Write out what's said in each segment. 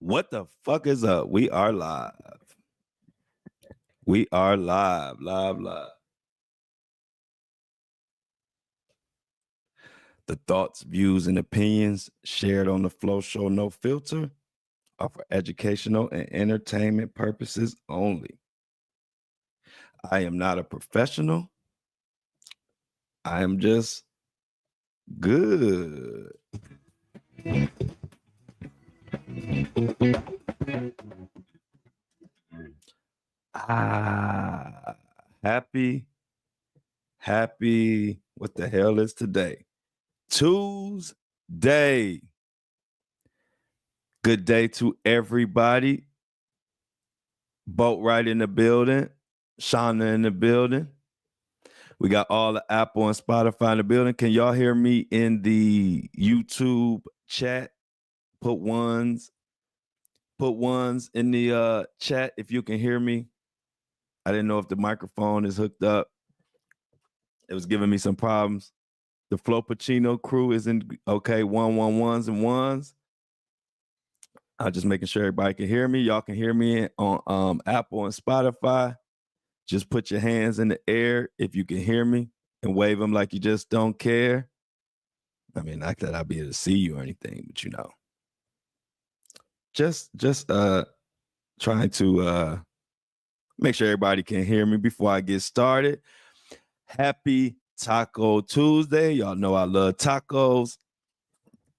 What the fuck is up? We are live. We are live. The thoughts, views, and opinions shared on the Flow Show No Filter are for educational and entertainment purposes only. I am not a professional. I am just good. Happy, what the hell is today? Tuesday. Good day to everybody. Boat right in the building. Shauna in the building. We got all the Apple and Spotify in the building. Can y'all hear me in the YouTube chat? Put ones in the chat if you can hear me. I didn't know if the microphone is hooked up. It was giving me some problems. The Flo Pacino crew is in, okay, 111s and ones. I'm just making sure everybody can hear me. Y'all can hear me on Apple and Spotify. Just put your hands in the air if you can hear me and wave them like you just don't care. I mean, not that I'll be able to see you or anything, but you know. Just trying to make sure everybody can hear me before I get started. Happy Taco Tuesday. Y'all know I love tacos.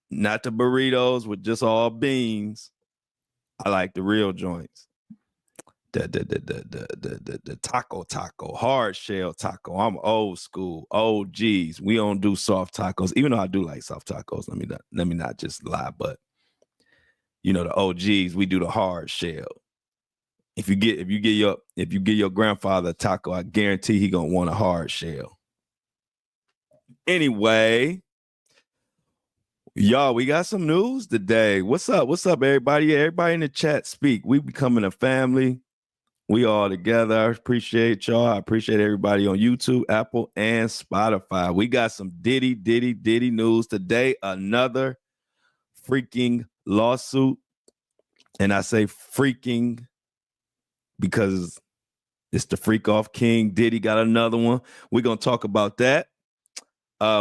Not the burritos with just all beans. I like the real joints. The taco, hard shell taco. I'm old school, OGs. We don't do soft tacos, even though I do like soft tacos. Let me not just lie, but you know the OGs, we do the hard shell. If you get your grandfather a taco, I guarantee he gonna want a hard shell. Anyway, y'all, we got some news today. What's up, everybody? Everybody in the chat speak. We becoming a family. We all together. I appreciate y'all. I appreciate everybody on YouTube, Apple, and Spotify. We got some Diddy news today. Another freaking lawsuit. And I say freaking because it's the freak off king. Diddy got another one. We're going to talk about that.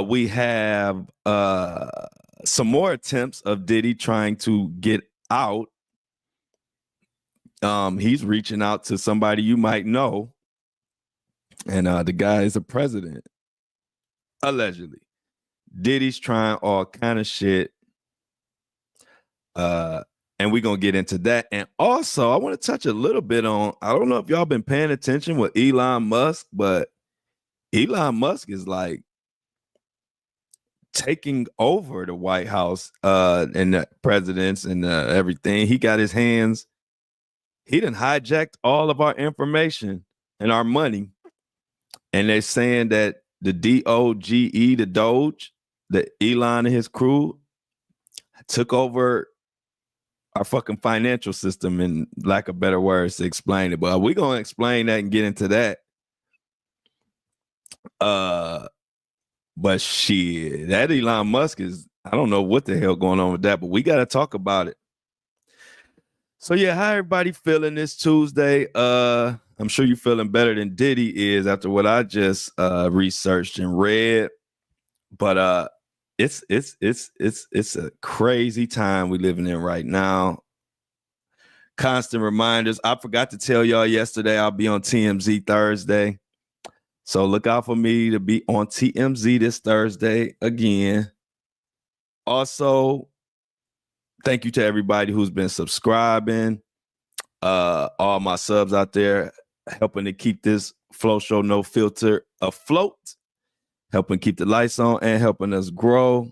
We have some more attempts of Diddy trying to get out. He's reaching out to somebody you might know. And the guy is a president. Allegedly. Diddy's trying all kind of shit. And we're going to get into that. And also, I want to touch a little bit on, I don't know if y'all been paying attention with Elon Musk, but Elon Musk is like taking over the White House and the presidents and everything. He got his hands. He done hijacked all of our information and our money. And they're saying that the DOGE, the Doge, that Elon and his crew took over our fucking financial system, in lack of better words to explain it. But we're going to explain that and get into that. But shit, that Elon Musk is, I don't know what the hell going on with that, but we got to talk about it. So yeah, how everybody feeling this Tuesday? I'm sure you're feeling better than Diddy is after what I just researched and read. But it's a crazy time we living in right now. Constant reminders. I forgot to tell y'all yesterday I'll be on TMZ Thursday. So look out for me to be on TMZ this Thursday again. Also, thank you to everybody who's been subscribing. All my subs out there helping to keep this Flow Show No Filter afloat, helping keep the lights on and helping us grow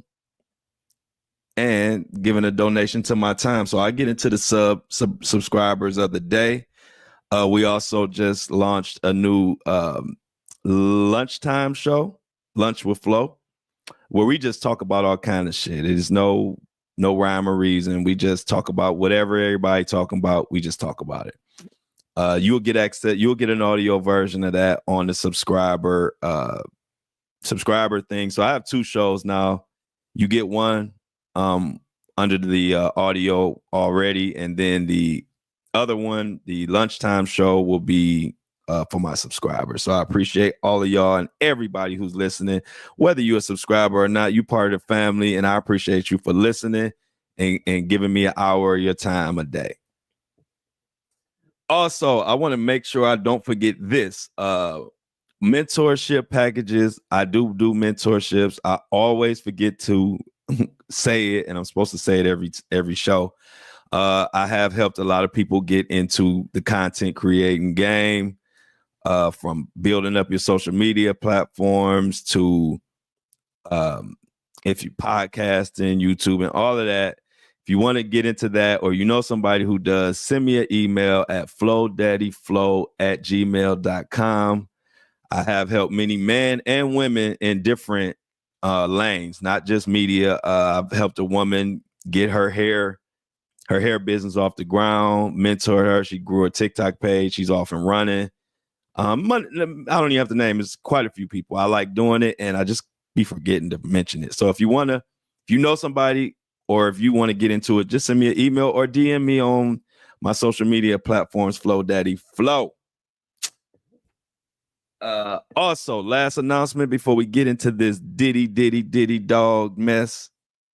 and giving a donation to my time. So I get into the subscribers of the day. We also just launched a new lunchtime show, Lunch with Flo, where we just talk about all kind of shit. There's no rhyme or reason. We just talk about whatever everybody talking about. We just talk about it. You'll get access. You'll get an audio version of that on the subscriber thing. So I have two shows now. You get one under the audio already, and then the other one, the lunchtime show, will be for my subscribers. So I appreciate all of y'all and everybody who's listening, whether you're a subscriber or not. You part of the family, and I appreciate you for listening and giving me an hour of your time a day. Also, I want to make sure I don't forget this. Mentorship packages. I do mentorships. I always forget to say it, and I'm supposed to say it every show. I have helped a lot of people get into the content creating game, from building up your social media platforms to if you podcasting, YouTube, and all of that. If you want to get into that, or you know somebody who does, send me an email at flowdaddyflow@gmail.com. I have helped many men and women in different lanes, not just media. I've helped a woman get her hair business off the ground, mentored her. She grew a TikTok page. She's off and running. I don't even have to name. It's quite a few people. I like doing it, and I just be forgetting to mention it. So if you know somebody, or if you want to get into it, just send me an email or DM me on my social media platforms, Flow Daddy Flow. Also, last announcement before we get into this Diddy dog mess,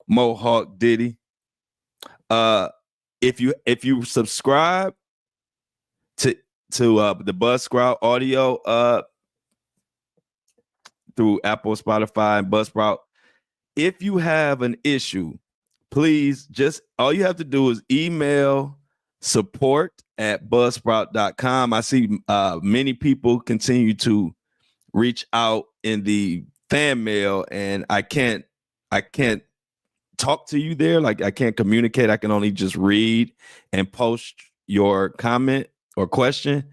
Mohawk Diddy. If you subscribe to the Buzzsprout audio through Apple, Spotify, and Buzzsprout, if you have an issue, please all you have to do is email support@buzzsprout.com. I see many people continue to reach out in the fan mail, and I can't talk to you there. Like, I can't communicate. I can only just read and post your comment or question.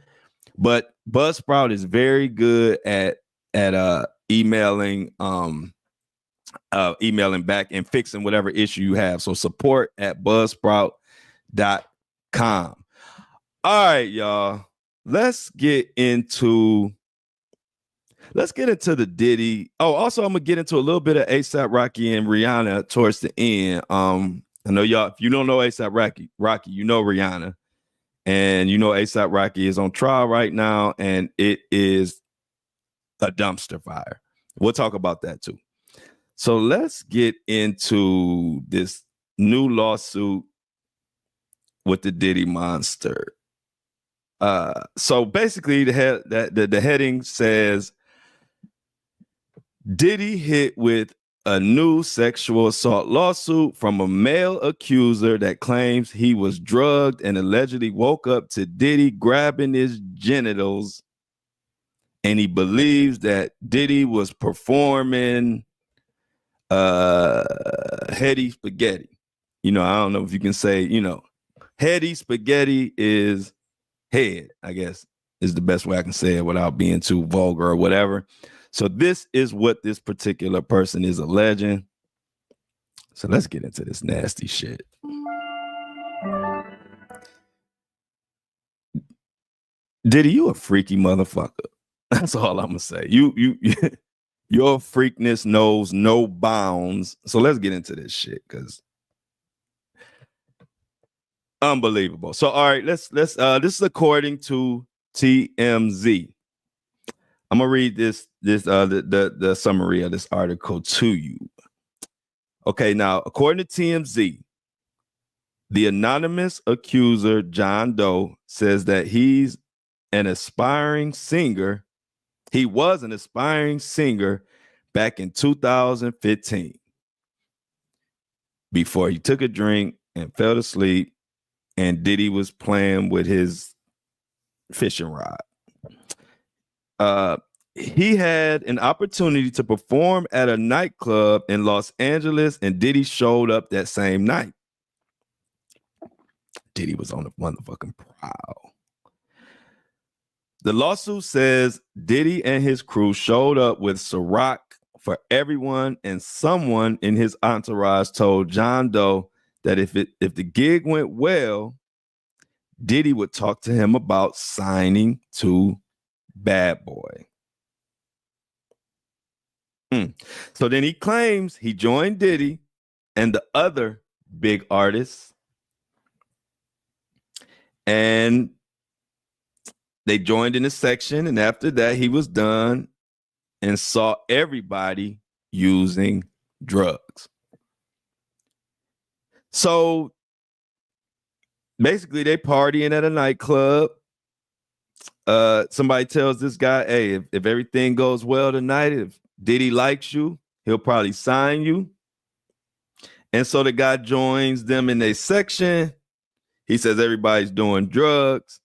But Buzzsprout is very good at emailing back and fixing whatever issue you have. So support@buzzsprout.com. All right, y'all. Let's get into the Diddy. Oh, also, I'm gonna get into a little bit of ASAP Rocky and Rihanna towards the end. I know y'all, if you don't know ASAP Rocky, you know Rihanna, and you know ASAP Rocky is on trial right now, and it is a dumpster fire. We'll talk about that too. So let's get into this new lawsuit with the Diddy monster. So basically, the heading says, Diddy hit with a new sexual assault lawsuit from a male accuser that claims he was drugged and allegedly woke up to Diddy grabbing his genitals, and he believes that Diddy was performing heady spaghetti. I don't know if you can say, heady spaghetti is head, I guess, is the best way I can say it without being too vulgar or whatever. So this is what this particular person is alleging. So let's get into this nasty shit. Diddy, you a freaky motherfucker. That's all I'm gonna say. Your freakness knows no bounds. So let's get into this shit, because unbelievable. So all right, let's this is according to TMZ. I'm gonna read the summary of this article to you. Okay, now according to TMZ, the anonymous accuser John Doe says that he's an aspiring singer. He was an aspiring singer back in 2015 before he took a drink and fell asleep, and Diddy was playing with his fishing rod. He had an opportunity to perform at a nightclub in Los Angeles, and Diddy showed up that same night. Diddy was on the motherfucking prowl. The lawsuit says Diddy and his crew showed up with Ciroc for everyone, and someone in his entourage told John Doe that if the gig went well, Diddy would talk to him about signing to Bad Boy. So then he claims he joined Diddy and the other big artists. And they joined in a section. And after that, he was done and saw everybody using drugs. So basically, they partying at a nightclub. Somebody tells this guy, hey, if everything goes well tonight, if Diddy likes you, he'll probably sign you. And so the guy joins them in their section. He says everybody's doing drugs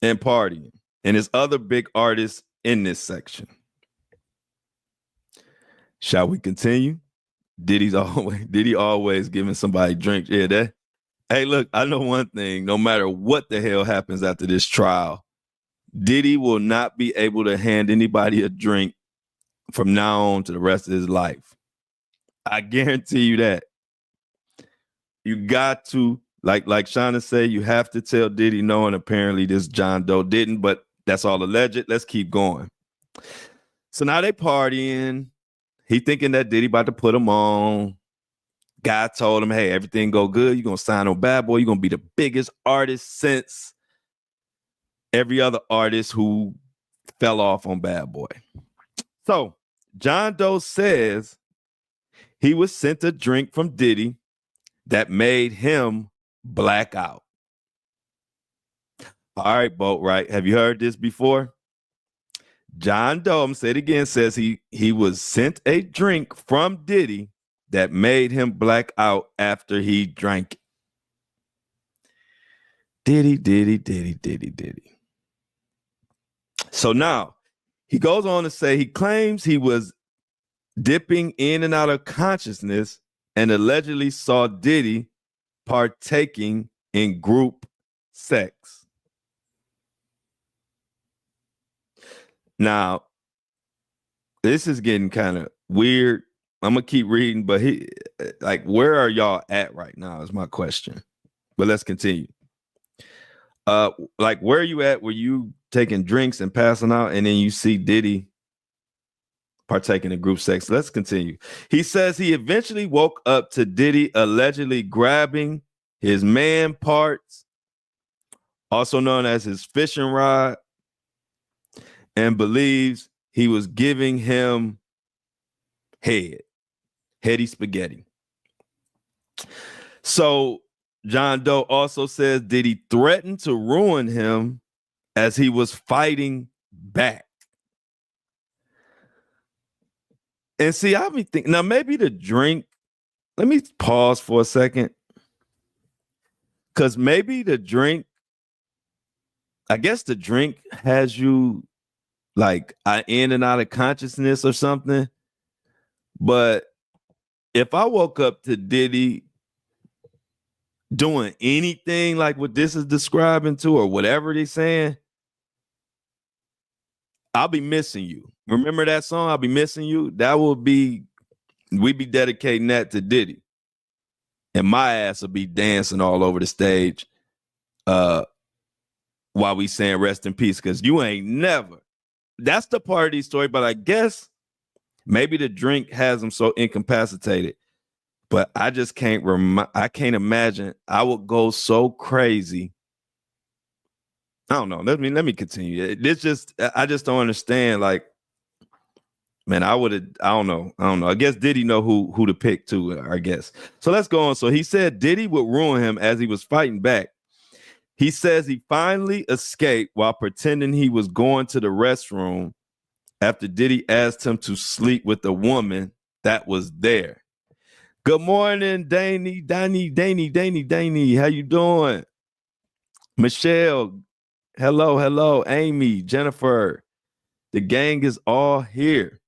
and partying. And there's other big artists in this section. Shall we continue? Diddy always giving somebody drinks. Yeah, hey, look, I know one thing. No matter what the hell happens after this trial, Diddy will not be able to hand anybody a drink from now on to the rest of his life. I guarantee you that. You got to, like Shauna said, you have to tell Diddy no, and apparently this John Doe didn't, but that's all alleged. Let's keep going. So now they partying. He thinking that Diddy about to put him on. Guy told him, hey, everything go good. You're going to sign on Bad Boy. You're going to be the biggest artist since every other artist who fell off on Bad Boy. So John Doe says he was sent a drink from Diddy that made him black out. All right, Boat, right? Have you heard this before? John Doe, I'm gonna say it again, says he was sent a drink from Diddy that made him black out after he drank it. Diddy. So now he goes on to say he claims he was dipping in and out of consciousness and allegedly saw Diddy partaking in group sex. Now, this is getting kind of weird. I'm going to keep reading, but where are y'all at right now is my question. But let's continue. Where are you at? Were you taking drinks and passing out and then you see Diddy partaking in group sex? Let's continue. He says he eventually woke up to Diddy allegedly grabbing his man parts, also known as his fishing rod, and believes he was giving him heady spaghetti. So John Doe also says Diddy threatened to ruin him as he was fighting back. And see, I'll be thinking, now maybe the drink, let me pause for a second. Because maybe the drink, I guess the drink has you in and out of consciousness or something. But if I woke up to Diddy doing anything like what this is describing to or whatever they're saying, I'll be missing you. Remember that song, I'll be missing you? We'd be dedicating that to Diddy. And my ass will be dancing all over the stage while we saying rest in peace, because you ain't never. That's the part of the story, but I guess maybe the drink has him so incapacitated. But I just can't imagine I would go so crazy. I don't know. Let me continue. I just don't understand. Man, I don't know. I guess Diddy know who to pick too, I guess. So let's go on. So he said Diddy would ruin him as he was fighting back. He says he finally escaped while pretending he was going to the restroom after Diddy asked him to sleep with a woman that was there. Good morning, Danny. How you doing? Michelle, hello. Amy, Jennifer, the gang is all here.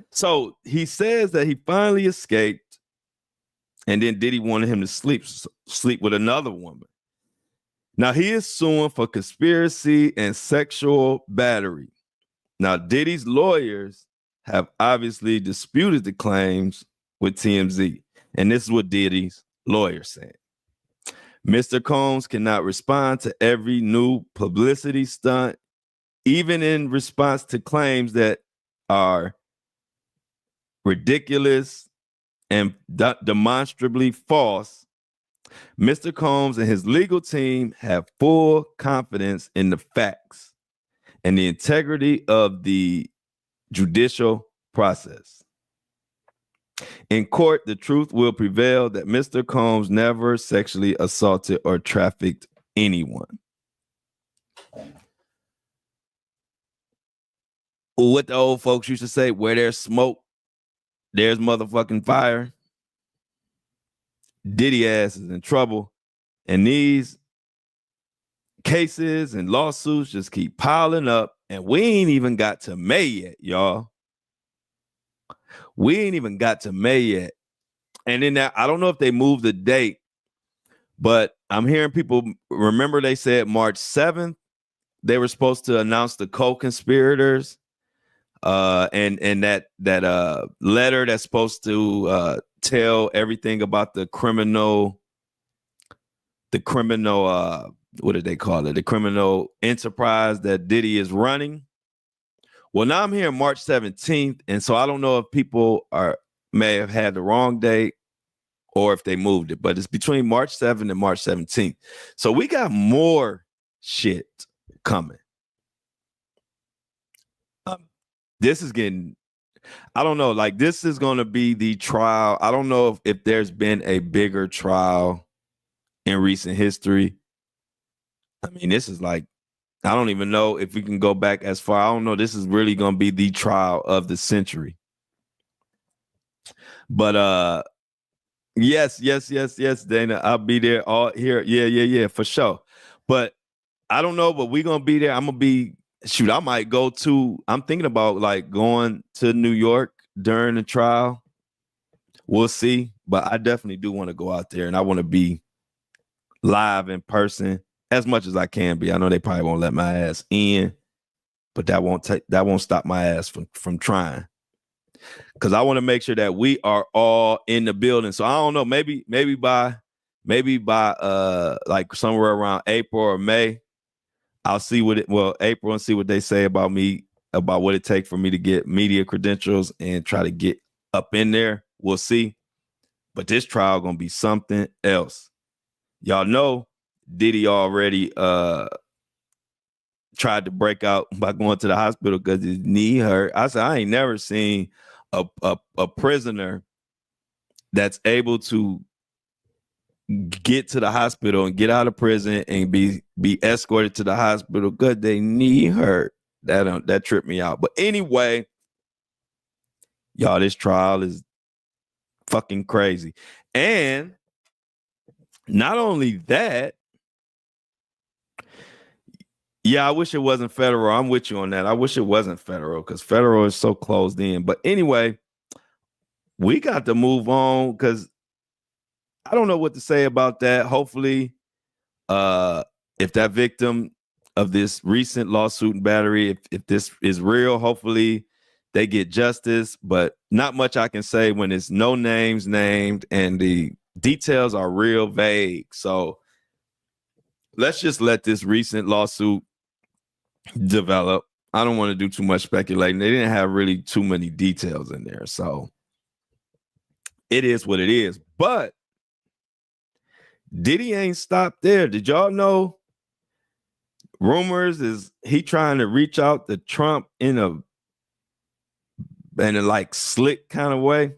So he says that he finally escaped, and then Diddy wanted him to sleep with another woman. Now he is suing for conspiracy and sexual battery. Now Diddy's lawyers have obviously disputed the claims with TMZ, and this is what Diddy's lawyer said. Mr. Combs cannot respond to every new publicity stunt, even in response to claims that are ridiculous and demonstrably false, Mr. Combs and his legal team have full confidence in the facts and the integrity of the judicial process. In court, the truth will prevail that Mr. Combs never sexually assaulted or trafficked anyone. What the old folks used to say, where there's smoke, there's motherfucking fire. Diddy ass is in trouble. And these cases and lawsuits just keep piling up. And we ain't even got to May yet, y'all. We ain't even got to May yet. And then I don't know if they moved the date, but I'm hearing people, remember they said March 7th, they were supposed to announce the co-conspirators. And that letter that's supposed to tell everything about the criminal what did they call it? The criminal enterprise that Diddy is running. Well, now I'm here March 17th, and so I don't know if people may have had the wrong date or if they moved it, but it's between March 7th and March 17th. So we got more shit coming. This is getting, I don't know, like this is going to be the trial. I don't know if there's been a bigger trial in recent history. I mean, this is like, I don't even know if we can go back as far. I don't know. This is really going to be the trial of the century. But yes, Dana, I'll be there all here. Yeah, for sure. But I don't know, but we're going to be there. I'm going to be, I might go to, I'm thinking about like going to New York during the trial. We'll see. But I definitely do want to go out there and I want to be live in person as much as I can be. I know they probably won't let my ass in, but that won't stop my ass from trying. Because I want to make sure that we are all in the building. So I don't know, maybe by like somewhere around April or May, I'll see April, and see what they say about me, about what it takes for me to get media credentials and try to get up in there. We'll see. But this trial gonna be something else. Y'all know Diddy already tried to break out by going to the hospital because his knee hurt. I said, I ain't never seen a prisoner that's able to get to the hospital and get out of prison and be escorted to the hospital because they knee hurt. That tripped me out. But anyway, y'all, this trial is fucking crazy. And not only that, yeah, I wish it wasn't federal. I'm with you on that. I wish it wasn't federal because federal is so closed in. But anyway, we got to move on because I don't know what to say about that. Hopefully, if that victim of this recent lawsuit and battery, if this is real, hopefully they get justice. But not much I can say when it's no names named and the details are real vague. So let's just let this recent lawsuit develop. I don't want to do too much speculating. They didn't have really too many details in there. So it is what it is. But Diddy ain't stopped there. Did y'all know? Rumors is he trying to reach out to Trump in a like slick kind of way.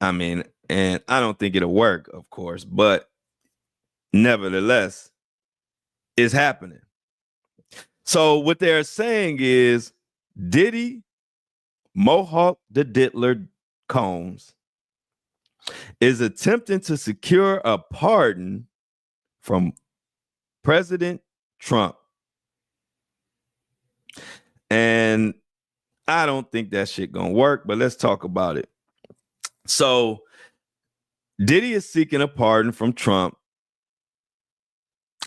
I mean, and I don't think it'll work, of course, but nevertheless, it's happening. So what they're saying is Diddy, Mohawk the Diddler Combs is attempting to secure a pardon from President Trump. And I don't think that shit gonna work, but let's talk about it. So Diddy is seeking a pardon from Trump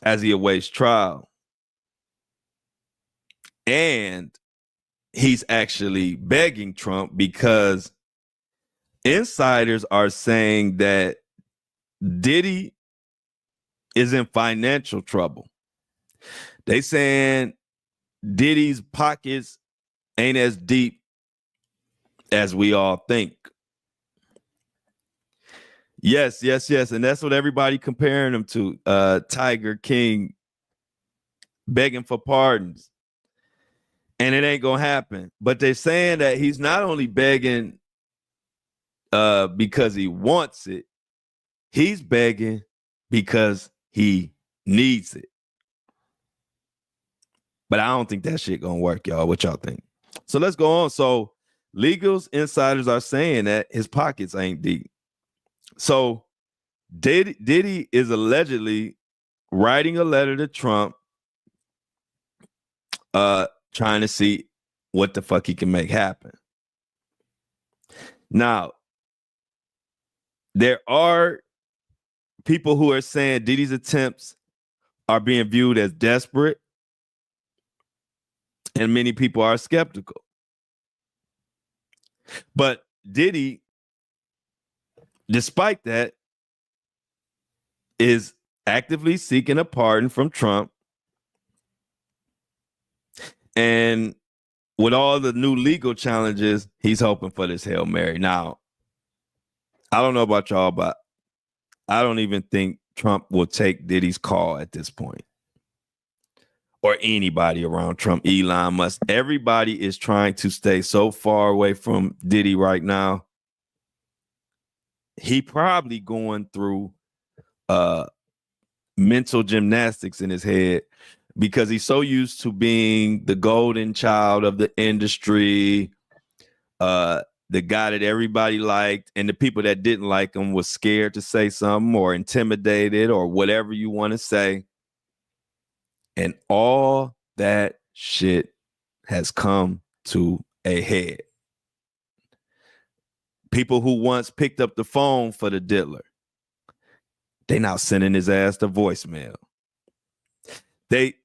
as he awaits trial. And he's actually begging Trump because insiders are saying that Diddy is in financial trouble. They saying Diddy's pockets ain't as deep as we all think. Yes, yes, yes. And that's what everybody comparing him to. Tiger King begging for pardons. And it ain't gonna happen. But they're saying that he's not only begging because he wants it, he's begging because he needs it. But I don't think that shit gonna work, y'all. What y'all think? So let's go on. So legals insiders are saying that his pockets ain't deep. So Diddy is allegedly writing a letter to Trump, trying to see what the fuck he can make happen. Now, there are people who are saying Diddy's attempts are being viewed as desperate, and many people are skeptical. But Diddy, despite that, is actively seeking a pardon from Trump. And with all the new legal challenges, he's hoping for this Hail Mary. Now, I don't know about y'all, but I don't even think Trump will take Diddy's call at this point. Or anybody around Trump, Elon Musk. Everybody is trying to stay so far away from Diddy right now. He probably going through mental gymnastics in his head because he's so used to being the golden child of the industry, the guy that everybody liked, and the people that didn't like him was scared to say something or intimidated or whatever you want to say. And all that shit has come to a head. People who once picked up the phone for the diddler, they now sending his ass to voicemail. Diddy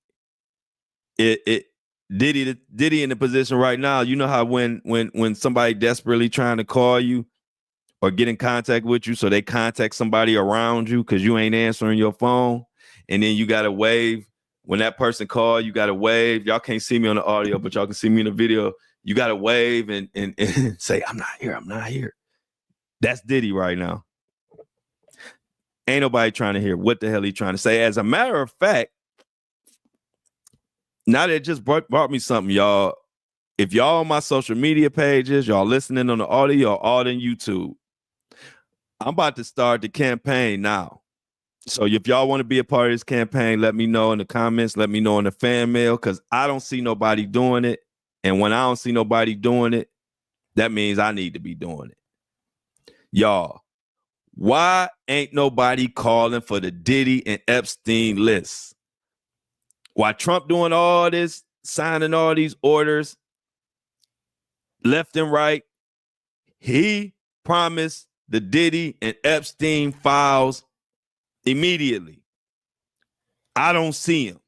in the position right now. You know how when somebody desperately trying to call you or get in contact with you, so they contact somebody around you because you ain't answering your phone, and then you gotta wave when that person call. You gotta wave. Y'all can't see me on the audio, but y'all can see me in the video. You gotta wave and say, "I'm not here. I'm not here." That's Diddy right now. Ain't nobody trying to hear what the hell he trying to say. As a matter of fact, now that it just brought me something, y'all. If y'all on my social media pages, y'all listening on the audio, or all in YouTube, I'm about to start the campaign now. So if y'all want to be a part of this campaign, let me know in the comments. Let me know in the fan mail, because I don't see nobody doing it. And when I don't see nobody doing it, that means I need to be doing it. Y'all, why ain't nobody calling for the Diddy and Epstein list? Why Trump doing all this, signing all these orders left and right? He promised the Diddy and Epstein files immediately. I don't see him.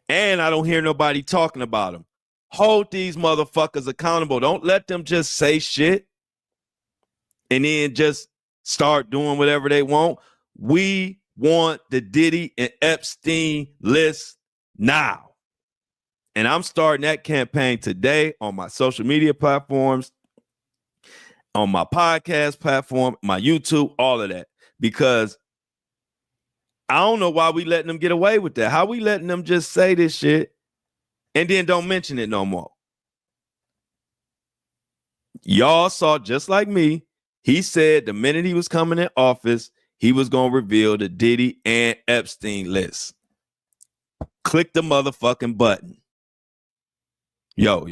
And I don't hear nobody talking about him. Hold these motherfuckers accountable. Don't let them just say shit and then just start doing whatever they want. We want the Diddy and Epstein list now. And I'm starting that campaign today on my social media platforms, on my podcast platform, my YouTube, all of that. Because I don't know why we letting them get away with that. How we letting them just say this shit and then don't mention it no more? Y'all saw, just like me, he said the minute he was coming in office, he was going to reveal the Diddy and Epstein list. Click the motherfucking button. Yo.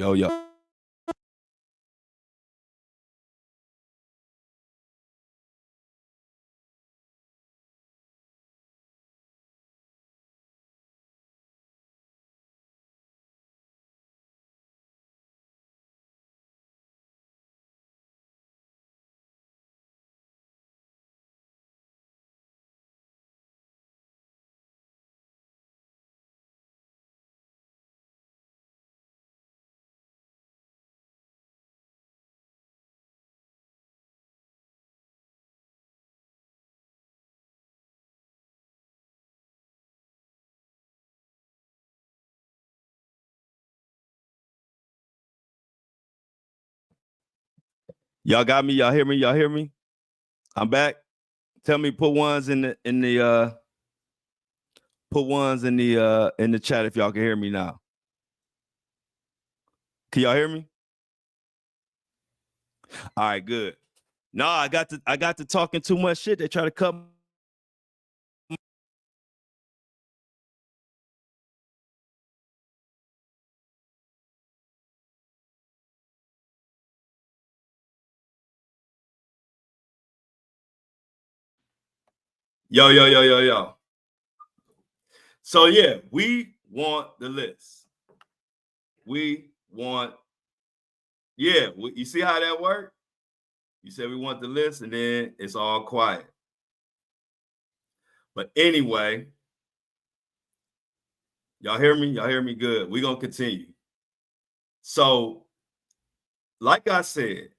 Y'all got me? Y'all hear me? Y'all hear me? I'm back. Tell me, put ones in the chat if y'all can hear me now. Can y'all hear me? All right, good. No, I got to talking too much shit. They try to cut. Yo. So yeah, we want the list. You see how that worked? You said we want the list, and then it's all quiet. But anyway, y'all hear me? Y'all hear me good. We're gonna continue. So, like I said,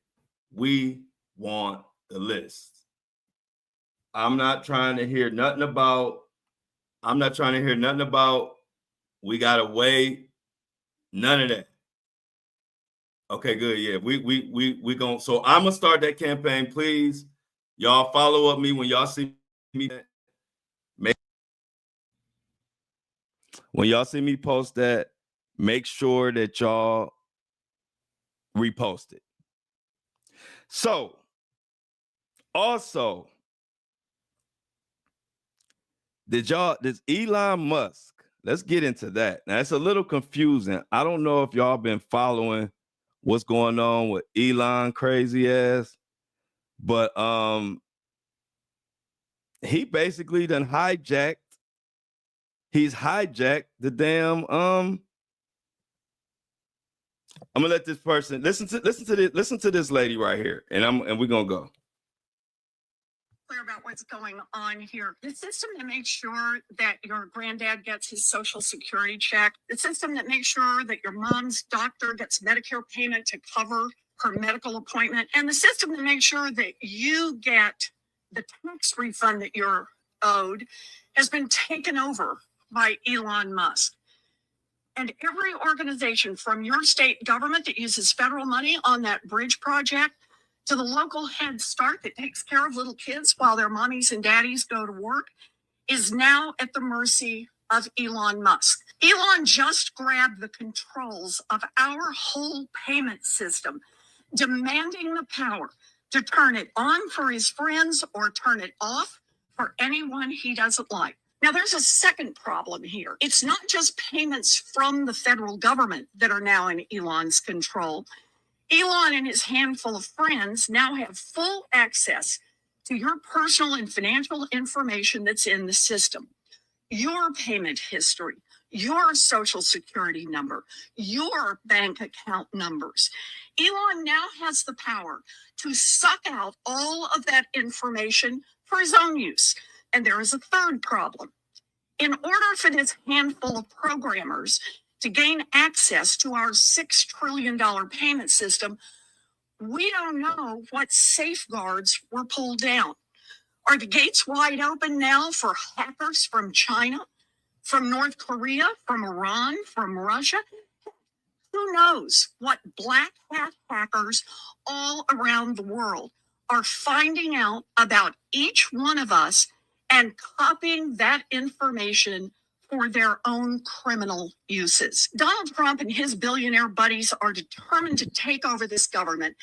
we want the list. I'm not trying to hear nothing about we gotta wait. None of that. Okay, good. Yeah, we going. So I'm gonna start that campaign. Please, y'all follow up me when y'all see me. When y'all see me post that, make sure that y'all repost it. So, also, does Elon Musk? Let's get into that. Now it's a little confusing. I don't know if y'all been following what's going on with Elon crazy ass, but he basically done hijacked. He's hijacked the damn I'm gonna let this person listen to this lady right here, and we're gonna go. Clear about what's going on here. The system that makes sure that your granddad gets his Social Security check, the system that makes sure that your mom's doctor gets Medicare payment to cover her medical appointment, and the system that makes sure that you get the tax refund that you're owed has been taken over by Elon Musk. And every organization from your state government that uses federal money on that bridge project to the local Head Start that takes care of little kids while their mommies and daddies go to work is now at the mercy of Elon Musk. Elon just grabbed the controls of our whole payment system, demanding the power to turn it on for his friends or turn it off for anyone he doesn't like. Now, there's a second problem here. It's not just payments from the federal government that are now in Elon's control. Elon and his handful of friends now have full access to your personal and financial information that's in the system. Your payment history, your social security number, your bank account numbers. Elon now has the power to suck out all of that information for his own use. And there is a third problem. In order for this handful of programmers to gain access to our $6 trillion payment system, we don't know what safeguards were pulled down. Are the gates wide open now for hackers from China, from North Korea, from Iran, from Russia? Who knows what black hat hackers all around the world are finding out about each one of us and copying that information for their own criminal uses. Donald Trump and his billionaire buddies are determined to take over this government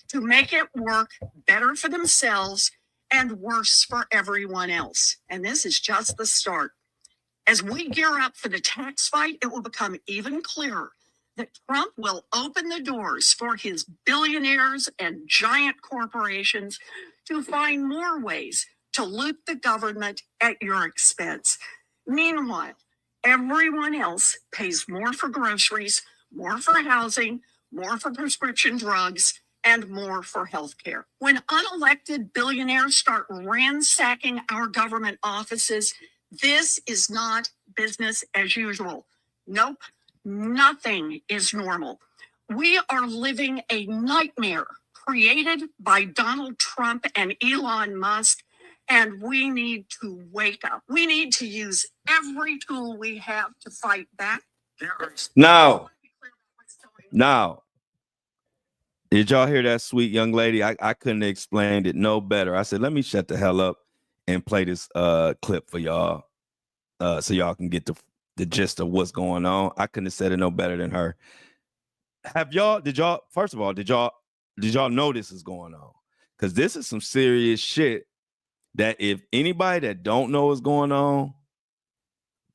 to make it work better for themselves and worse for everyone else. And this is just the start. As we gear up for the tax fight, it will become even clearer that Trump will open the doors for his billionaires and giant corporations to find more ways to loot the government at your expense. Meanwhile, everyone else pays more for groceries, more for housing, more for prescription drugs, and more for healthcare. When unelected billionaires start ransacking our government offices, this is not business as usual. Nope, nothing is normal. We are living a nightmare created by Donald Trump and Elon Musk, and we need to wake up. We need to use every tool we have to fight back. Now, Did y'all hear that sweet young lady? I couldn't have explained it no better. I said, let me shut the hell up and play this clip for y'all so y'all can get the gist of what's going on. I couldn't have said it no better than her. First of all, did y'all know this is going on? Because this is some serious shit that if anybody that don't know what's going on,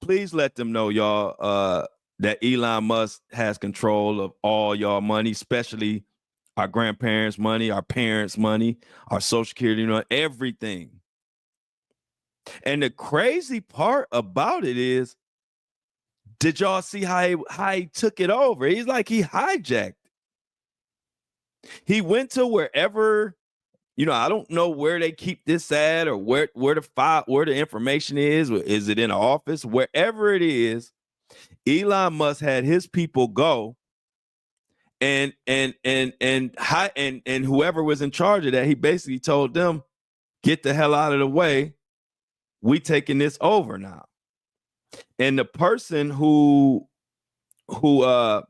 please let them know, y'all, that Elon Musk has control of all y'all money, especially our grandparents' money, our parents' money, our Social Security, everything. And the crazy part about it is, did y'all see how he took it over? He's like he hijacked. He went to wherever, I don't know where they keep this at or where the information is. Is it in an office? Wherever it is, Elon Musk had his people go. And whoever was in charge of that, he basically told them, get the hell out of the way. We taking this over now. And the person who they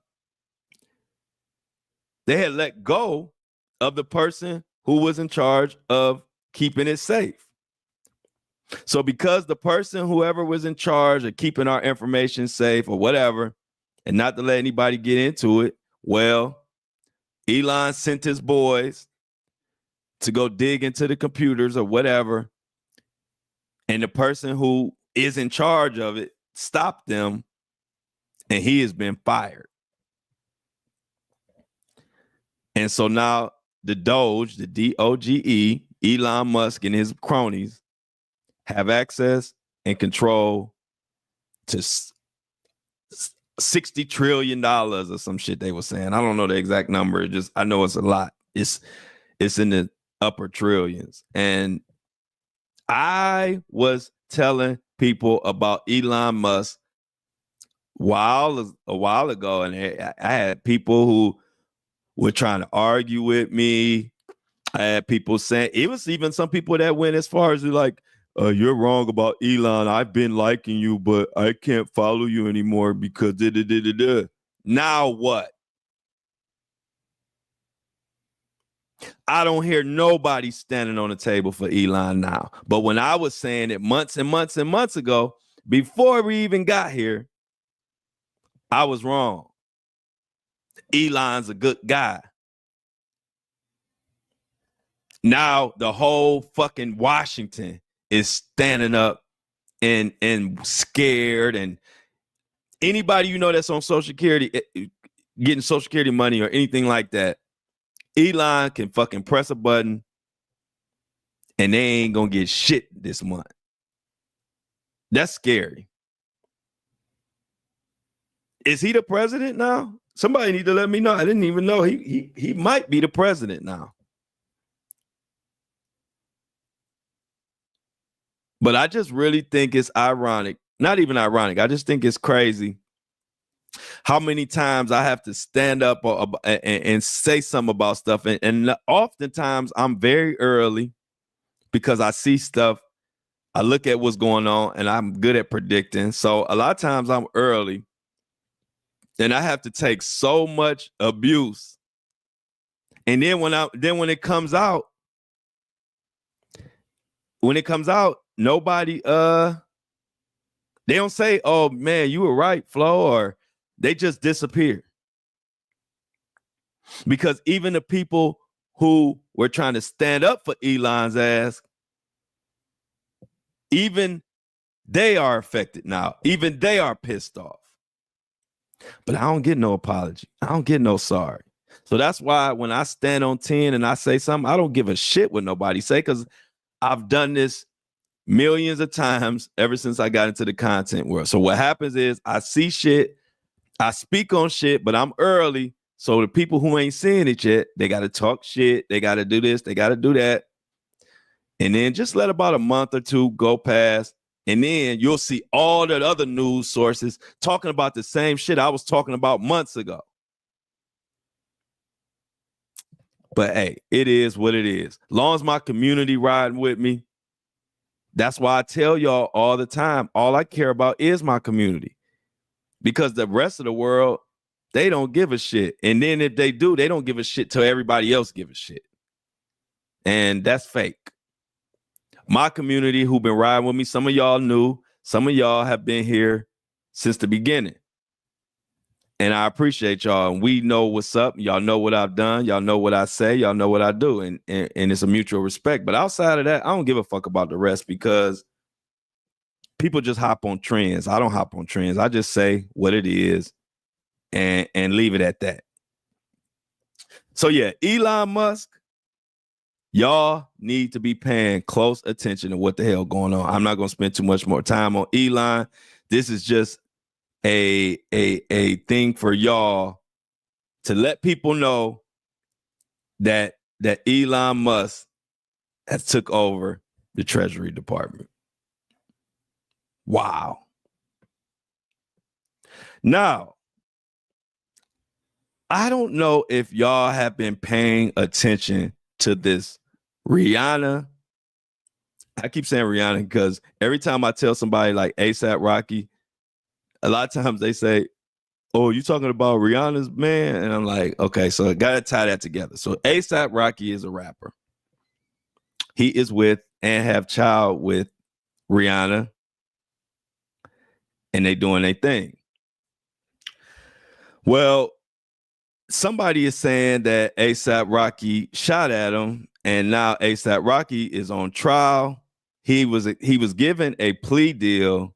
had let go of the person who was in charge of keeping it safe. So because the person, whoever was in charge of keeping our information safe or whatever, and not to let anybody get into it, well, Elon sent his boys to go dig into the computers or whatever. And the person who is in charge of it stopped them, and he has been fired. And so now the Doge, the DOGE, Elon Musk and his cronies have access and control to $60 trillion or some shit they were saying. I don't know the exact number. I know it's a lot. It's in the upper trillions. And I was telling people about Elon Musk a while ago, and I had people who were trying to argue with me. I had people saying, it was even some people that went as far as like, you're wrong about Elon. I've been liking you, but I can't follow you anymore because da-da-da-da-da. Now what? I don't hear nobody standing on the table for Elon now. But when I was saying it months and months and months ago, before we even got here, I was wrong. Elon's a good guy. Now the whole fucking Washington is standing up and scared, and anybody that's on Social Security, getting Social Security money or anything like that, Elon can fucking press a button and they ain't gonna get shit this month. That's scary. Is he the president now? Somebody need to let me know. I didn't even know he might be the president now. But I just really think it's ironic. Not even ironic. I just think it's crazy how many times I have to stand up and say something about stuff. And oftentimes I'm very early because I see stuff. I look at what's going on and I'm good at predicting. So a lot of times I'm early and I have to take so much abuse. And then when it comes out, nobody, they don't say, oh man, you were right, Flo, or they just disappear. Because even the people who were trying to stand up for Elon's ass, even they are affected now. Even they are pissed off. But I don't get no apology. I don't get no sorry. So that's why when I stand on 10 and I say something, I don't give a shit what nobody say, because I've done this millions of times ever since I got into the content world. So what happens is I see shit, I speak on shit, but I'm early. So the people who ain't seeing it yet, they got to talk shit. They got to do this. They got to do that. And then just let about a month or two go past. And then you'll see all the other news sources talking about the same shit I was talking about months ago. But hey, it is what it is. Long as my community riding with me, that's why I tell y'all all the time, all I care about is my community. Because the rest of the world, They don't give a shit. And then if they do, they don't give a shit till everybody else give a shit. And that's fake. My community who've been riding with me, some of y'all knew, some of y'all have been here since the beginning. And I appreciate y'all. And we know what's up. Y'all know what I've done. Y'all know what I say. Y'all know what I do. And it's a mutual respect. But outside of that, I don't give a fuck about the rest because people just hop on trends. I don't hop on trends. I just say what it is and leave it at that. So yeah, Elon Musk, y'all need to be paying close attention to what the hell going on. I'm not going to spend too much more time on Elon. This is just a thing for y'all to let people know that Elon Musk has took over the Treasury Department. Wow. Now, I don't know if y'all have been paying attention to this Rihanna. I keep saying Rihanna because every time I tell somebody like ASAP Rocky, a lot of times they say, oh, you talking about Rihanna's man? And I'm like, okay, so I got to tie that together. So ASAP Rocky is a rapper. He is with and have child with Rihanna. And they doing their thing. Well, somebody is saying that ASAP Rocky shot at him, and now ASAP Rocky is on trial. He was given a plea deal.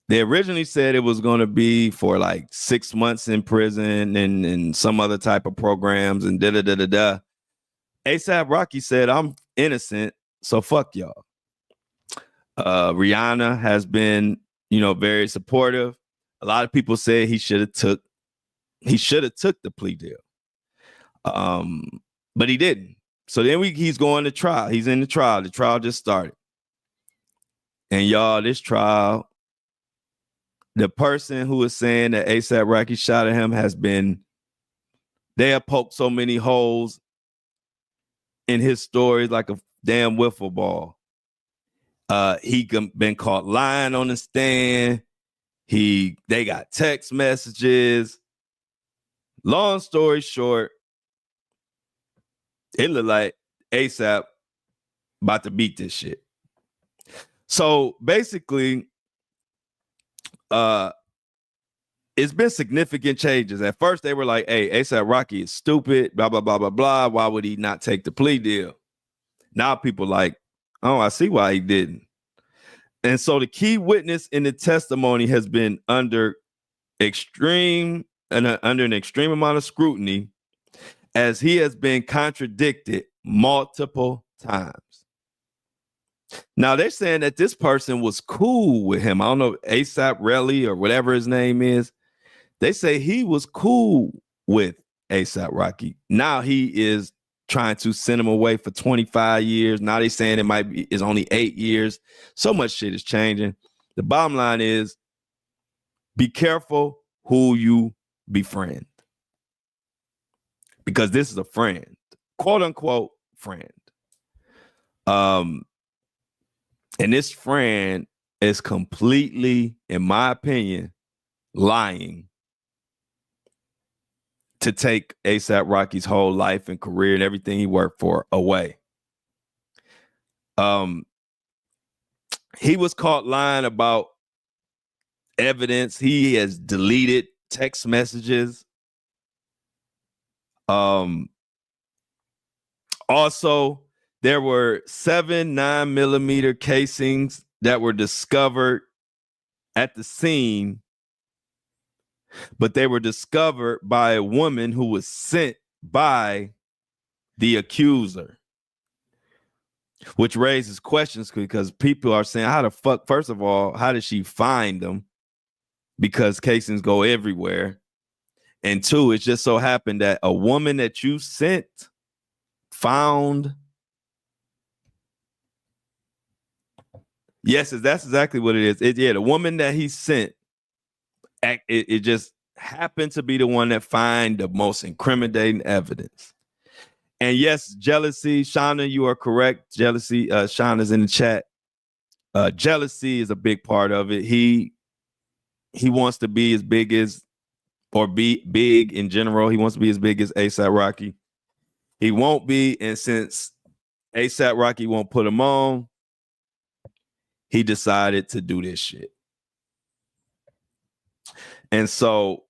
They originally said it was going to be for like 6 months in prison and some other type of programs and da-da-da-da-da. ASAP Rocky said, I'm innocent, so fuck y'all. Rihanna has been, very supportive. A lot of people say he should have took the plea deal. But he didn't. So then he's going to trial. He's in the trial. The trial just started. And y'all, this trial, the person who is saying that ASAP Rocky shot at him they have poked so many holes in his stories like a damn wiffle ball. He been caught lying on the stand. They got text messages. Long story short, it looked like ASAP about to beat this shit. So basically, it's been significant changes. At first, they were like, hey, ASAP Rocky is stupid, blah, blah, blah, blah, blah. Why would he not take the plea deal? Now people like, oh, I see why he didn't. And so the key witness in the testimony has been under an extreme amount of scrutiny as he has been contradicted multiple times. Now they're saying that this person was cool with him. I don't know, ASAP Relly or whatever his name is. They say he was cool with ASAP Rocky. Now he is trying to send him away for 25 years. Now they're saying it's only 8 years. So much shit is changing. The bottom line is, be careful who you befriend. Because this is a friend, quote unquote friend. And this friend is completely, in my opinion, lying to take ASAP Rocky's whole life and career and everything he worked for away. He was caught lying about evidence. He has deleted text messages. Also, there were 7 9mm casings that were discovered at the scene, but they were discovered by a woman who was sent by the accuser, which raises questions because people are saying, how the fuck, first of all, how did she find them? Because casings go everywhere. And 2, it just so happened that a woman that you sent found. Yes, that's exactly what it is. The woman that he sent, it just happened to be the one that find the most incriminating evidence. And yes, jealousy, Shauna, you are correct. Jealousy, Shauna's in the chat. Jealousy is a big part of it. He wants to be as big as or be big in general. He wants to be as big as ASAP Rocky. He won't be, and since ASAP Rocky won't put him on, he decided to do this shit. And so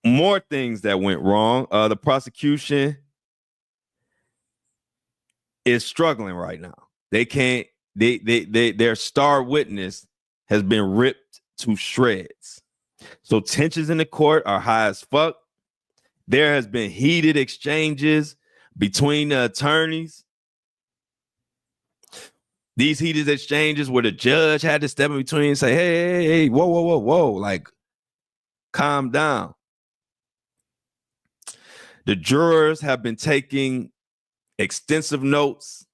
more things that went wrong. The prosecution is struggling right now. They can't, their star witness has been ripped to shreds. So tensions in the court are high as fuck. There has been heated exchanges between the attorneys. These heated exchanges where the judge had to step in between and say, hey, whoa, like, calm down. The jurors have been taking extensive notes,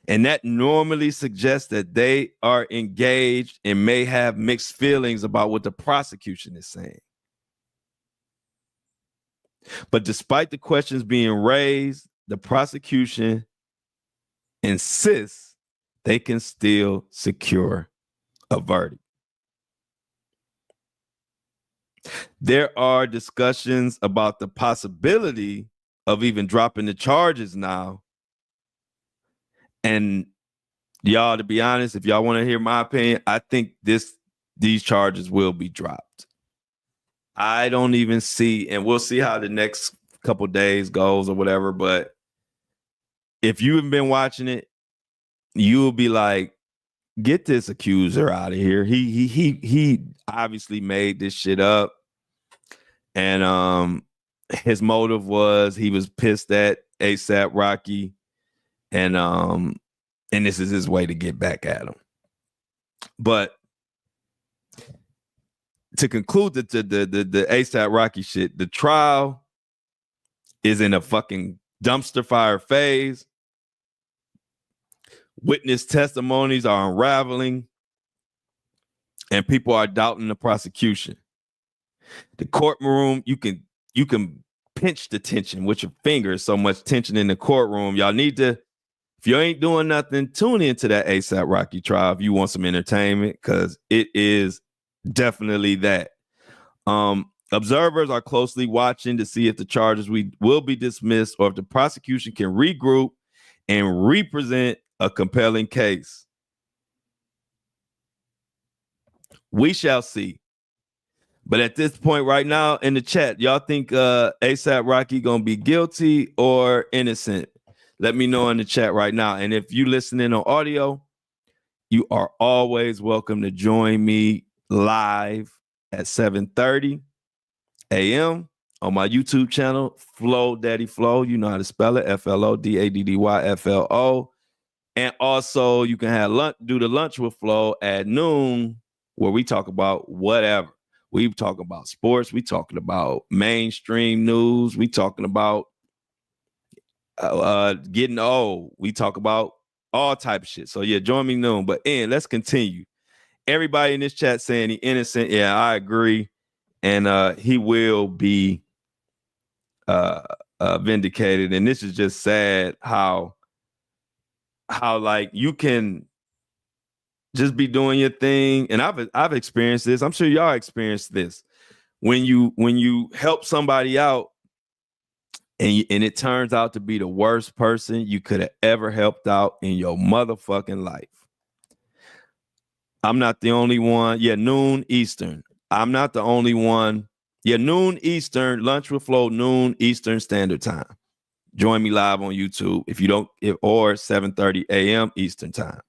and that normally suggests that they are engaged and may have mixed feelings about what the prosecution is saying. But despite the questions being raised, the prosecution insists they can still secure a verdict. There are discussions about the possibility of even dropping the charges now. And y'all, to be honest, if y'all want to hear my opinion, I think these charges will be dropped. I don't even see, and we'll see how the next couple days goes or whatever, but if you haven't been watching it, you'll be like, get this accuser out of here. He obviously made this shit up. And his motive was he was pissed at ASAP Rocky, and this is his way to get back at him. But to conclude the ASAP Rocky shit, the trial is in a fucking dumpster fire phase. Witness testimonies are unraveling, and people are doubting the prosecution. The courtroom, you can pinch the tension with your fingers. So much tension in the courtroom. Y'all need to, if you ain't doing nothing, tune into that ASAP Rocky trial if you want some entertainment, because it is definitely that. Observers are closely watching to see if the charges will be dismissed or if the prosecution can regroup and represent a compelling case. We shall see. But at this point right now in the chat, y'all think ASAP Rocky gonna be guilty or innocent? Let me know in the chat right now. And if you listening on audio, you are always welcome to join me live at 7:30 a.m. on my YouTube channel, Flow Daddy Flow. You know how to spell it, FLODADDYFLO. And also you can do the lunch with Flow at noon, where we talk about whatever. We talking about sports. We talking about mainstream news. We talking about getting old. We talk about all type of shit. So yeah, join me noon. But let's continue. Everybody in this chat saying he innocent. Yeah, I agree. And he will be vindicated. And this is just sad how like you can just be doing your thing. And I've experienced this. I'm sure y'all experienced this. When you help somebody out and it turns out to be the worst person you could have ever helped out in your motherfucking life. I'm not the only one. Yeah, noon Eastern. I'm not the only one. Yeah, noon Eastern, lunch with Flow, noon Eastern Standard Time. Join me live on YouTube or 7:30 a.m. Eastern Time.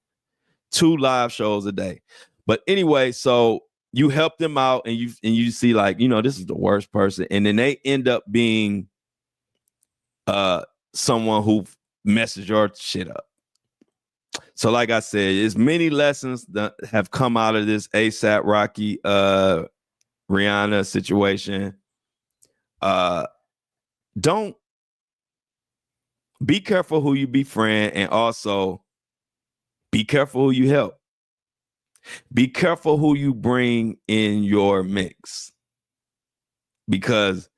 2 live shows a day. But anyway, so you help them out and you see like, this is the worst person. And then they end up being someone who messes your shit up. So like I said, there's many lessons that have come out of this ASAP Rocky Rihanna situation. Don't be careful who you befriend, and also be careful who you help. Be careful who you bring in your mix, because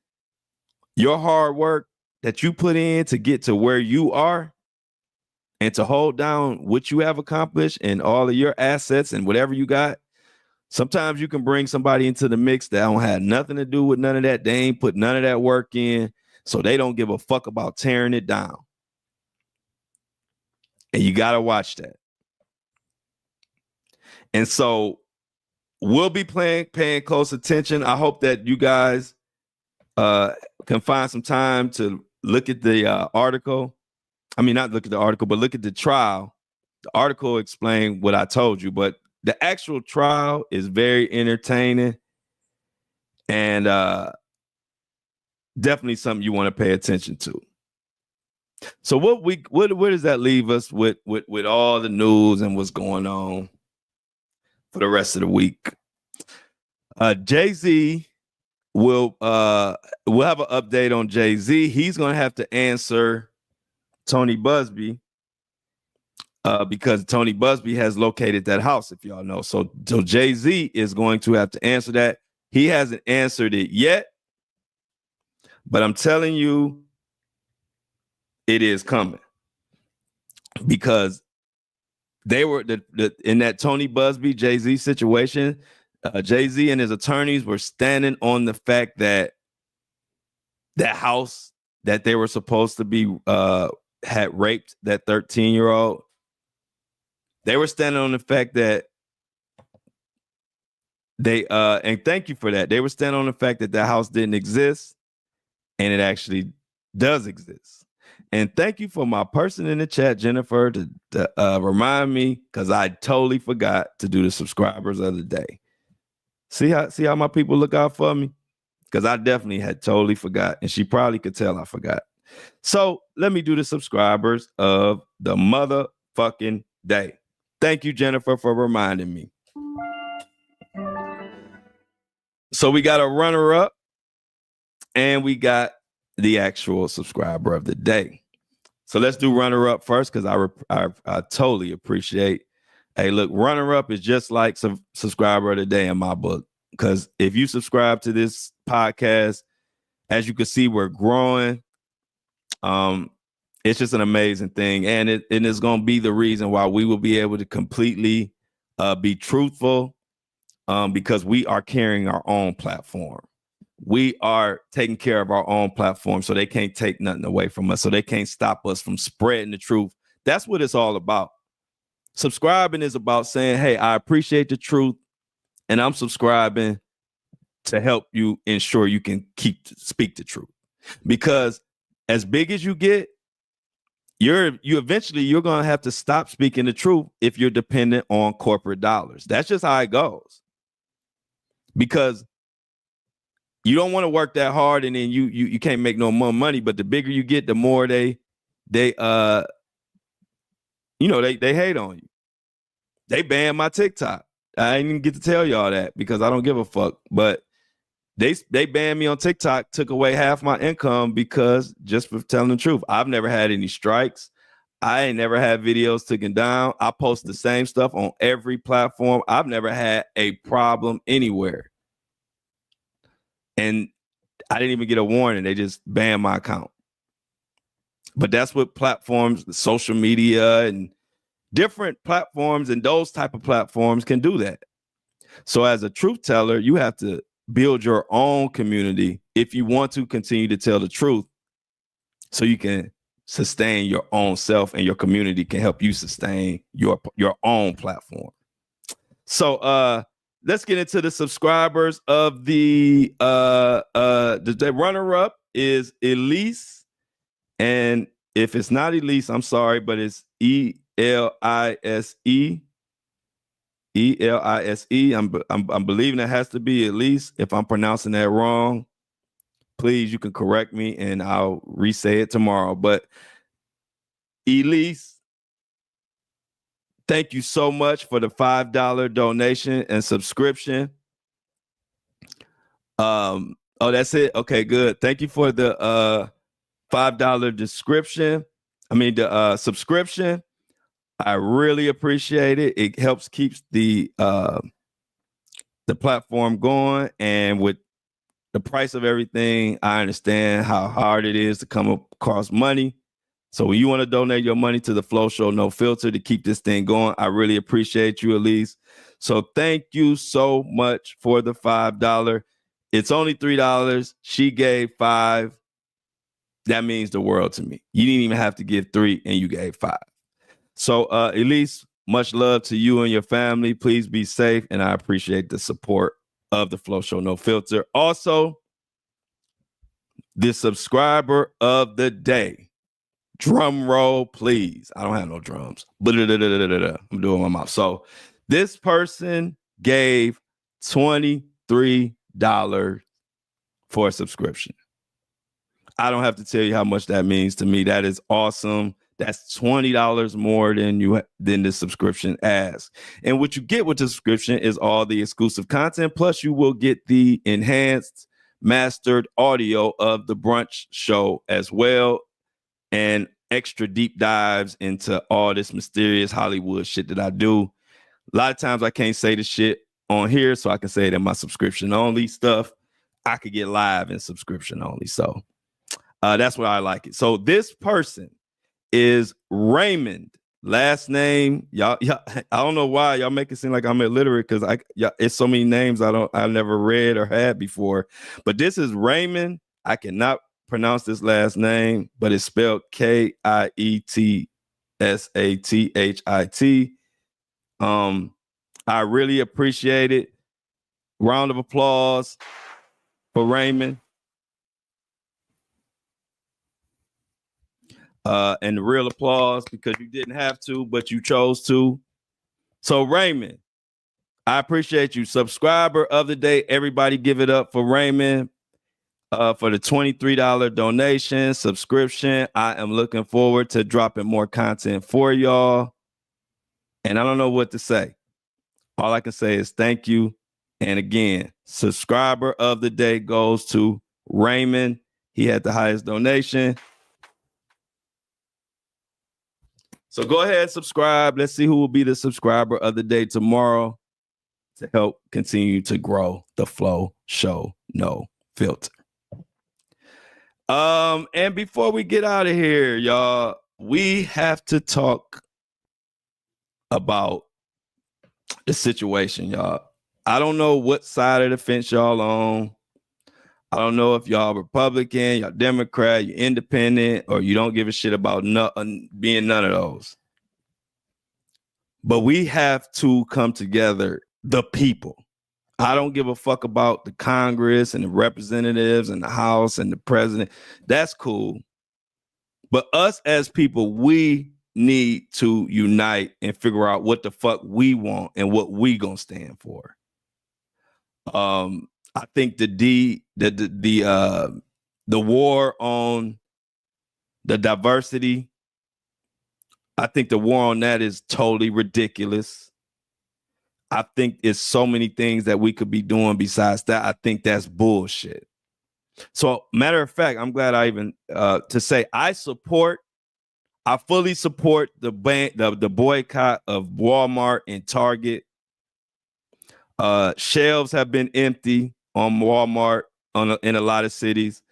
your hard work that you put in to get to where you are and to hold down what you have accomplished and all of your assets and whatever you got, Sometimes you can bring somebody into the mix that don't have nothing to do with none of that. They ain't put none of that work in, so they don't give a fuck about tearing it down. And you got to watch that. And so we'll be paying close attention. I hope that you guys can find some time to look at the article. I mean, not look at the article, but look at the trial. The article explained what I told you, but the actual trial is very entertaining and definitely something you want to pay attention to. So where does that leave us with all the news and what's going on for the rest of the week? Jay-Z we'll have an update on Jay-Z. He's going to have to answer Tony Busby because Tony Busby has located that house, if y'all know. So Jay-Z is going to have to answer that. He hasn't answered it yet, but I'm telling you, it is coming because they were in that Tony Busby Jay-Z situation. Jay-Z and his attorneys were standing on the fact that that house that they were supposed to be had raped that 13-year-old. They were standing on the fact that they and thank you for that. They were standing on the fact that that house didn't exist, and it actually does exist. And thank you for my person in the chat, Jennifer, to remind me, because I totally forgot to do the subscribers of the day. See how my people look out for me? Because I definitely had totally forgot, and she probably could tell I forgot. So let me do the subscribers of the motherfucking day. Thank you, Jennifer, for reminding me. So we got a runner-up, and we got the actual subscriber of the day. So let's do runner-up first, because I totally appreciate. Hey, look, runner-up is just like subscriber of the day in my book. Because if you subscribe to this podcast, as you can see, we're growing. It's just an amazing thing. And it is going to be the reason why we will be able to completely be truthful because we are carrying our own platform. We are taking care of our own platform, so they can't take nothing away from us. So they can't stop us from spreading the truth. That's what it's all about. Subscribing is about saying, hey, I appreciate the truth, and I'm subscribing to help you ensure you can speak the truth. Because as big as you get, you're eventually going to have to stop speaking the truth if you're dependent on corporate dollars. That's just how it goes. Because you don't want to work that hard, and then you can't make no more money. But the bigger you get, the more they hate on you. They banned my TikTok. I didn't even get to tell y'all that because I don't give a fuck. But they banned me on TikTok, took away half my income because just for telling the truth. I've never had any strikes. I ain't never had videos taken down. I post the same stuff on every platform. I've never had a problem anywhere. And I didn't even get a warning. They just banned my account. But that's what platforms, social media and different platforms and those type of platforms can do that. So as a truth teller, you have to build your own community if you want to continue to tell the truth so you can sustain your own self and your community can help you sustain your own platform. So let's get into the subscribers of the runner-up is Elise. And if it's not Elise, I'm sorry, but it's Elise. Elise. I'm believing it has to be Elise. If I'm pronouncing that wrong, please, you can correct me and I'll re-say it tomorrow. But Elise, thank you so much for the $5 donation and subscription. Oh, that's it. Okay, good. Thank you for the $5 subscription. I really appreciate it. It helps keeps the platform going, and with the price of everything, I understand how hard it is to come across money. So when you want to donate your money to the Flow Show No Filter to keep this thing going, I really appreciate you, Elise. So thank you so much for the $5. It's only $3. She gave $5. That means the world to me. You didn't even have to give $3 and you gave $5. So Elise, much love to you and your family. Please be safe. And I appreciate the support of the Flow Show No Filter. Also, the subscriber of the day. Drum roll, please. I don't have no drums. I'm doing my mouth. So this person gave $23 for a subscription. I don't have to tell you how much that means to me. That is awesome. That's $20 more than the subscription asks. And what you get with the subscription is all the exclusive content. Plus, you will get the enhanced mastered audio of the brunch show as well, and extra deep dives into all this mysterious Hollywood shit that I do. A lot of times I can't say the shit on here, so I can say it in my subscription only stuff. I could get live in subscription only. So that's why I like it. So this person is Raymond. Last name, y'all. I don't know why y'all make it seem like I'm illiterate, because it's so many names I never read or had before. But this is Raymond. I cannot pronounce this last name, but it's spelled Kietsashit. I really appreciate it. Round of applause for Raymond. And the real applause, because you didn't have to, but you chose to. So Raymond, I appreciate you. Subscriber of the day. Everybody give it up for Raymond for the $23 donation subscription. I am looking forward to dropping more content for y'all. And I don't know what to say. All I can say is thank you. And again, subscriber of the day goes to Raymond. He had the highest donation. So go ahead, subscribe. Let's see who will be the subscriber of the day tomorrow to help continue to grow the Flow Show No Filter. And before we get out of here, y'all, we have to talk about the situation, y'all. I don't know what side of the fence y'all on. I don't know if y'all Republican, y'all Democrat, you're independent, or you don't give a shit about being none of those. But we have to come together, the people. I don't give a fuck about the Congress and the representatives and the House and the president. That's cool. But us as people, we need to unite and figure out what the fuck we want and what we gonna stand for. I think the war on the diversity, I think the war on that is totally ridiculous. I think it's so many things that we could be doing besides that. I think that's bullshit. So, matter of fact, I'm glad I even to say I fully support the boycott of Walmart and Target. Shelves have been empty on Walmart in a lot of cities,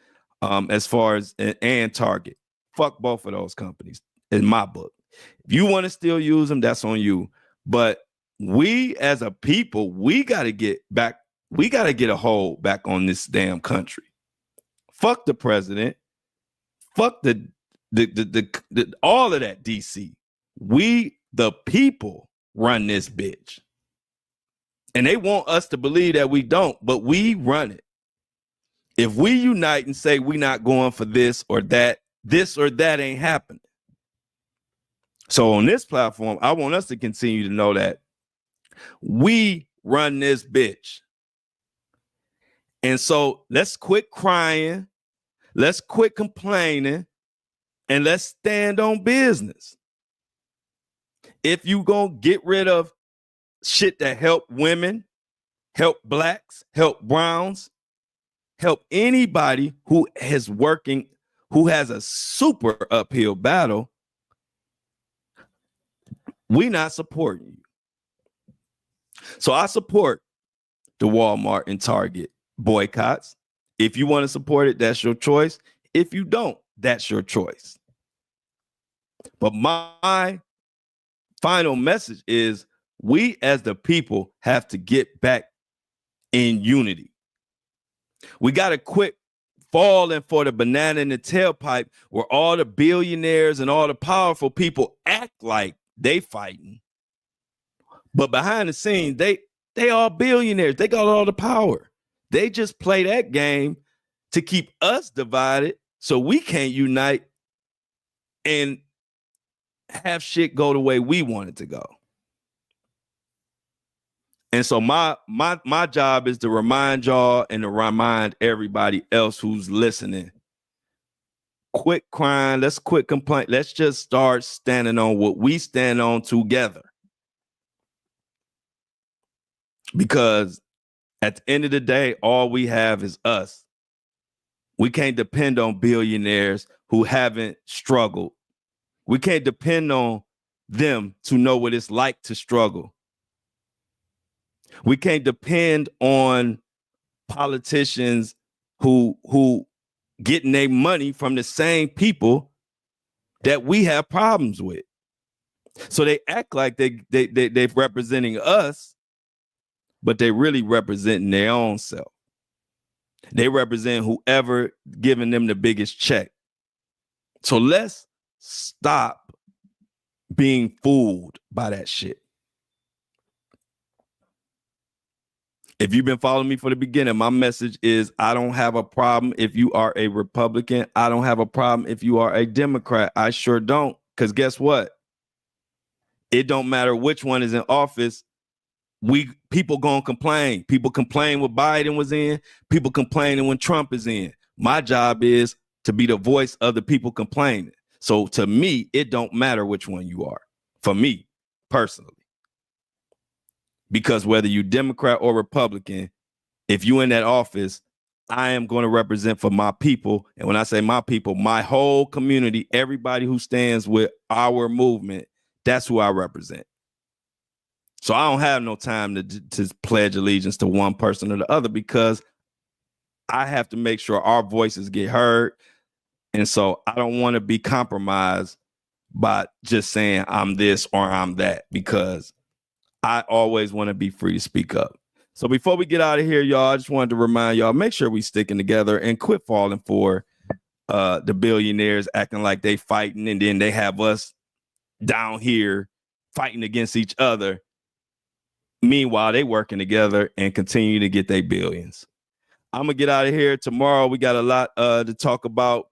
as far as and Target. Fuck both of those companies in my book. If you want to still use them, that's on you. But we as a people, we got to get back. We got to get a hold back on this damn country. Fuck the president. Fuck the all of that DC. We, the people, run this bitch. And they want us to believe that we don't, but we run it. If we unite and say we're not going for this or that ain't happening. So on this platform, I want us to continue to know that we run this bitch. And so let's quit crying. Let's quit complaining. And let's stand on business. If you gonna get rid of shit that help women, help blacks, help browns, help anybody who has a super uphill battle, we not supporting you. So I support the Walmart and Target boycotts. If you want to support it, that's your choice. If you don't, that's your choice. But my final message is We as the people have to get back in unity. We got to quit falling for the banana in the tailpipe where all the billionaires and all the powerful people act like they fighting. But behind the scenes, they all billionaires. They got all the power. They just play that game to keep us divided so we can't unite and have shit go the way we want it to go. And so my job is to remind y'all and to remind everybody else who's listening. Quit crying. Let's quit complaining. Let's just start standing on what we stand on together. Because at the end of the day, all we have is us. We can't depend on billionaires who haven't struggled. We can't depend on them to know what it's like to struggle. We can't depend on politicians who getting their money from the same people that we have problems with. So they act like they're representing us, but they really representing their own self. They represent whoever giving them the biggest check. So let's stop being fooled by that shit. If you've been following me from the beginning, my message is I don't have a problem if you are a Republican. I don't have a problem if you are a Democrat. I sure don't. Because guess what? It don't matter which one is in office. People gonna complain. People complain when Biden was in. People complaining when Trump is in. My job is to be the voice of the people complaining. So to me, it don't matter which one you are. For me, personally. Because whether you Democrat or Republican, if you in that office, I am going to represent for my people. And when I say my people, my whole community, everybody who stands with our movement, that's who I represent. So I don't have no time to pledge allegiance to one person or the other because I have to make sure our voices get heard. And so I don't want to be compromised by just saying I'm this or I'm that, because I always want to be free to speak up. So before we get out of here, y'all, I just wanted to remind y'all, make sure we sticking together and quit falling for the billionaires acting like they fighting and then they have us down here fighting against each other. Meanwhile, they working together and continue to get their billions. I'm going to get out of here. Tomorrow, we got a lot to talk about.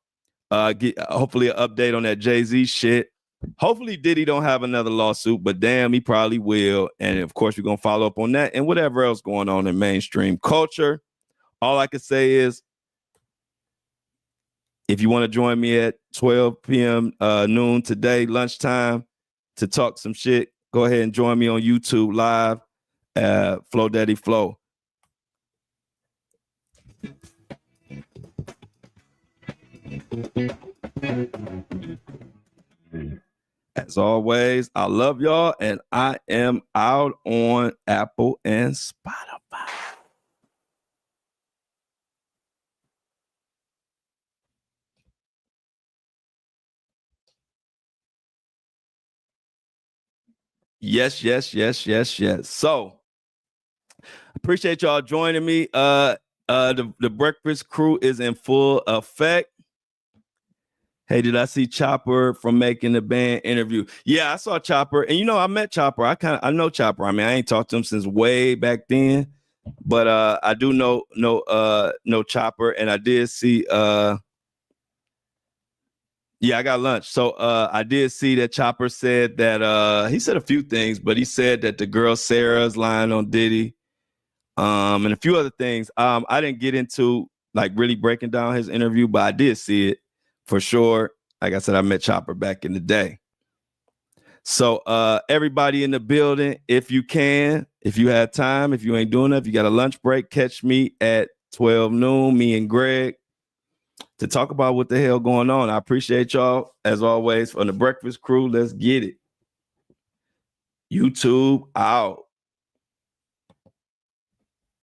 Get hopefully an update on that Jay-Z shit. Hopefully Diddy don't have another lawsuit, but damn, he probably will. And of course, we're going to follow up on that and whatever else going on in mainstream culture. All I can say is, if you want to join me at 12 p.m. Noon today, lunchtime, to talk some shit, go ahead and join me on YouTube live, Flow Daddy Flow. As always, I love y'all, and I am out on Apple and Spotify. Yes. So, appreciate y'all joining me. The Breakfast Crew is in full effect. Hey, did I see Chopper from Making the Band interview? Yeah, I saw Chopper, and I met Chopper. I know Chopper. I mean, I ain't talked to him since way back then, but I do know Chopper, and I did see. Yeah, I got lunch. So I did see that Chopper said that he said a few things, but he said that the girl Sarah's lying on Diddy, and a few other things. I didn't get into like really breaking down his interview, but I did see it. For sure. Like I said, I met Chopper back in the day. So everybody in the building, if you have time, if you ain't doing it, if you got a lunch break, catch me at 12 noon, me and Greg, to talk about what the hell going on. I appreciate y'all, as always, from the Breakfast Crew. Let's get it. YouTube out.